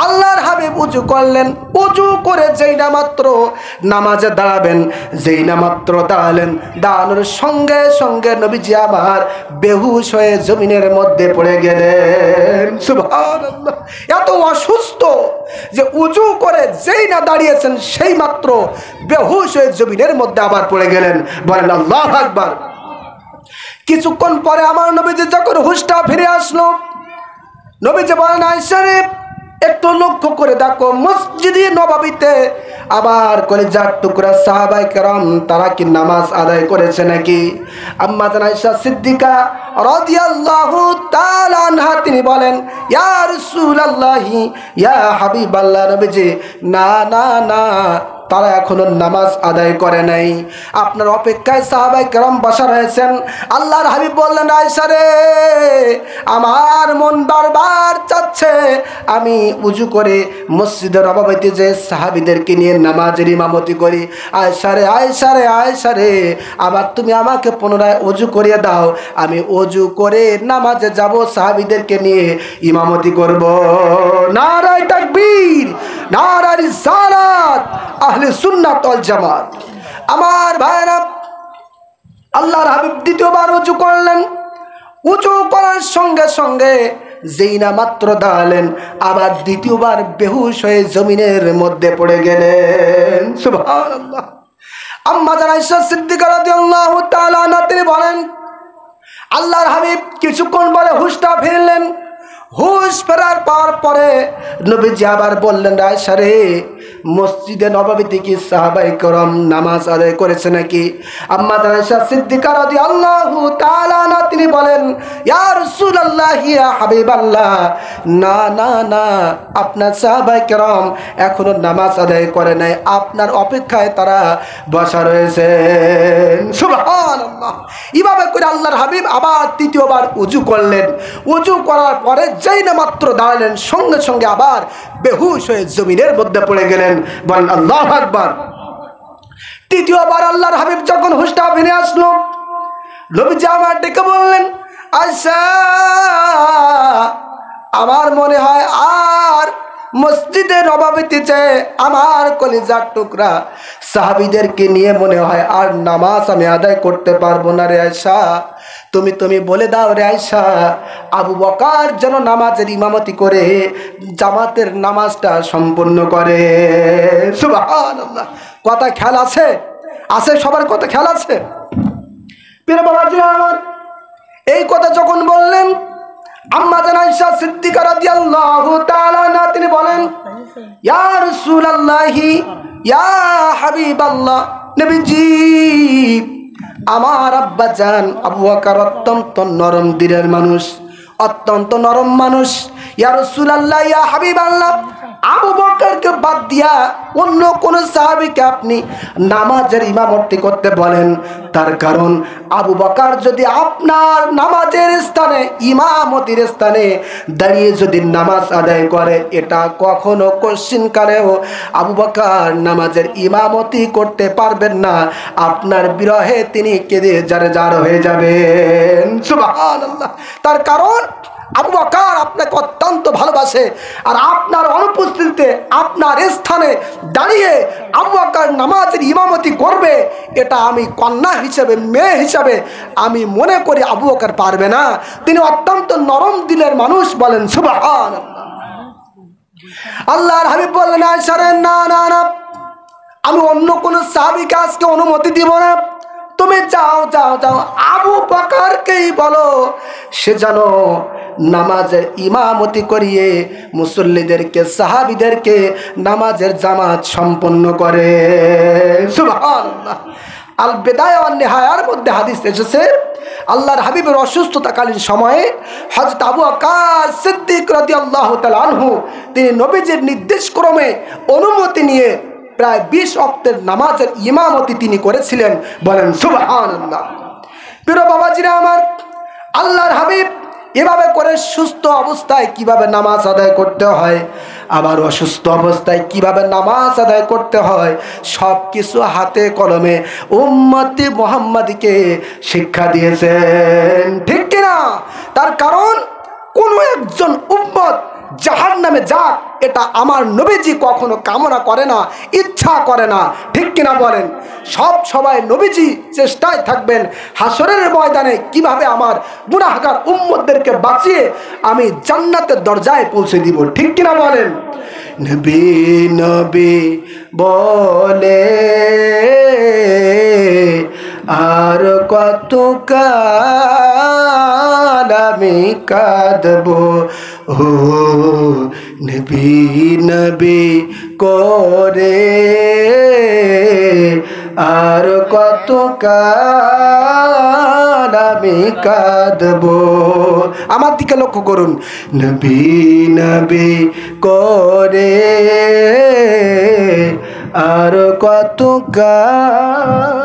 আল্লাহর হাবিব উজু করলেন। উজু করে যেই না মাত্র নামাজে দাঁড়াবেন, যেই না মাত্র দাঁড়ানোর সঙ্গে সঙ্গে নবীজি আমার বেহুশ হয়ে জমিনের মধ্যে পড়ে গেলেন। সুবহানাল্লাহ। এত অসুস্থ যে উজু করে যেই না দাঁড়িয়েছেন সেই মাত্র বেহুশ হয়ে জমিনের মধ্যে আবার পড়ে গেলেন। বলেন আল্লাহু আকবার। কিছুক্ষণ পরে আমার নবীজি যখন হুঁশটা ফিরে আসলো, নবীজি বলেন, আয়েশা রে, একটু লক্ষ্য করে দেখো মসজিদে নববীতে আবার কলিজার টুকরা সাহাবায়ে কেরাম তারা কি নামাজ আদায় করেছে নাকি? আম্মা জান আয়েশা সিদ্দিকা রাদিয়াল্লাহু তাআলা আনহা তিনি বলেন, ইয়া রাসূলুল্লাহ, ইয়া হাবিবাল্লাহ, নবীজি, না না না, তারা এখনো নামাজ আদায় করে নাই। আপনার অপেক্ষায় সাহাবায়ে কেরাম বসা রয়েছেন। আল্লাহর হাবিব বললেন, আয়েশা রে, আমার মন বারবার চাচ্ছে আমি উজু করে মসজিদের নববীতে যে সাহাবীদেরকে নিয়ে নামাজের ইমামতি করি। আয়েশা রে, আয়েশা রে, আয়েশা রে, আবার তুমি আমাকে পুনরায় উজু করিয়ে দাও। আমি উজু করে নামাজে যাব, সাহাবীদেরকে নিয়ে ইমামতি করব। নারায়ে তাকবীর, নারায়ে রিসালাত, আহলে সুন্নাত ওয়াল জামাত। আমার ভাইরা, আল্লাহর হাবিব দ্বিতীয়বার উজু করলেন। উজু করার সঙ্গে সঙ্গে যেই না মাত্র দাঁড়ালেন, আবার দ্বিতীয়বার বেহুশ হয়ে জমিনের মধ্যে পড়ে গেলেন। সুবহানাল্লাহ। আম্মা জান আয়েশা সিদ্দিকা রাদিয়াল্লাহু তাআলা আনহা তিনি বলেন, আল্লাহর হাবিব কিছুক্ষণ পরে হুঁশটা ফিরলেন। হুঁশ ফেরার পরে নবীজি আবার বললেন, আয়েশা রে, মসজিদে নববীতে কি সাহাবায়ে কেরাম নামাজ আদায় করেছে নাকি? আম্মা জান আয়েশা সিদ্দিকা রাদিয়াল্লাহু তাআলা আনহা তিনি বলেন, ইয়া রাসূলুল্লাহ, ইয়া হাবিবাল্লাহ, না না না, আপনার সাহাবায়ে কেরাম এখনো নামাজ আদায় করে নাই, আপনার অপেক্ষায় তারা বসা রয়েছেন। সুবহানাল্লাহ। এভাবে করে আল্লাহর হাবিব আবার তৃতীয়বার উজু করলেন। উজু করার পরে যেই না মাত্র দাঁড়ালেন, সঙ্গে সঙ্গে আবার বেহুশ হয়ে জমিনের মধ্যে পড়ে গেলেন। বলেন আল্লাহু আকবার। তৃতীয়বার আল্লাহর হাবিব যখন হুঁশটা ফিরে আসলো, নবীজি আমার ডেকে বললেন, আয়েশা, আমার মনে হয় আর মসজিদে নববীতে যে আমার কলিজার টুকরা সাহাবীদেরকে নিয়ে মনে হয় আর নামাজ আমি আদায় করতে পারবো না রে আয়েশা। তুমি বলে দাও রে আয়েশা, আবু বকর যেন নামাজের ইমামতি করে জামাতের নামাজটা সম্পূর্ণ করে। সুবহানাল্লাহ। কথা খেয়াল আছে? আছে, সবার কথা খেয়াল আছে? প্রিয় বাবাজি আমার, এই কথা যখন বললেন, আম্মা জান আয়েশা সিদ্দিকা রাদিয়াল্লাহু তাআলা আনহা তিনি বলেন, ইয়া রাসূলুল্লাহ, ইয়া হাবিবাল্লাহ, নবীজি, আমার আব্বা জান আবু বকর অত্যন্ত নরম দিলের মানুষ, অত্যন্ত নরম মানুষ। ইয়া রাসূলুল্লাহ, ইয়া হাবিবাল্লাহ, আবু বকরকে বাদ দিয়া অন্য কোন সাহাবীকে আপনি নামাজের ইমামতি করতে বলেন। তার কারণ আবু বকর যদি আপনার নামাজের স্থানে, ইমামতির স্থানে দাঁড়িয়ে যদি নামাজ আদায় করে, এটা কখনো কোশ্চিনকালেও আবু বকর নামাজের ইমামতি করতে পারবেন না। আপনার বিরহে তিনি কেঁদে জারে জার হয়ে যাবেন। সুবহানাল্লাহ। তার কারণ আবু বকর আপনাকে অত্যন্ত ভালোবাসে, আর আপনার অনুপস্থিতিতে আপনার স্থানে দাঁড়িয়ে আবু বকর নামাজের ইমামতি করবে, এটা আমি কন্যা হিসেবে, মেয়ে হিসেবে আমি মনে করি আবু বকর পারবে না। তিনি অত্যন্ত নরম দিলের মানুষ। বলেন সুবহানাল্লাহ। আল্লাহর হাবিব বললেন, আয়েশা রে, না না না, আমি অন্য কোন সাহাবীকে আজকে অনুমতি দিব না, তুমি যাও যাও যাও, আবু বকরকেই বলো সে যেন নামাজের ইমামতি করিয়ে মুসল্লিদেরকে, সাহাবীদেরকে নামাজের জামাত সম্পন্ন করে। সুবহানাল্লাহ। আল বিদায়া ওয়ান নিহায়ার মধ্যে হাদিস এসেছে, আল্লাহর হাবিবের অসুস্থতাকালীন সময়ে হযরত আবু বকর সিদ্দিক রাদিয়াল্লাহু তাআলা আনহু তিনি নবীজির নির্দেশ ক্রমে অনুমতি নিয়ে প্রায় 20 ওয়াক্তের নামাজের ইমামতি তিনি করেছিলেন। বলেন সুবহানাল্লাহ। প্রিয় বাবাজিরা আমার, আল্লাহর হাবিব এভাবে করে সুস্থ অবস্থায় কিভাবে নামাজ আদায় করতে হয়, আবার অসুস্থ অবস্থায় কিভাবে নামাজ আদায় করতে হয়, সব কিছু হাতে কলমে উম্মতে মুহাম্মাদীকে শিক্ষা দিয়েছেন। ঠিক কিনা? তার কারণ কোনো একজন উম্মত জাহান্নামে যাক, এটা আমার নবীজি কখনো কামনা করে না, ইচ্ছা করে না। ঠিক কিনা বলেন? সবাই নবীজি চেষ্টায় থাকবেন হাসরের ময়দানে কিভাবে আমার গুনাহগার উম্মতদেরকে বাঁচিয়ে আমি জান্নাতের দরজায় পৌঁছে দিব। ঠিক কিনা বলেন? নবী নবী বলে আর কত কাল আমি কাঁদবো, ও নবী নবী করে আর কত কাল আমি কাঁদবো। আমার দিকে লক্ষ্য করুন, নবী নবী করে আর কত কাল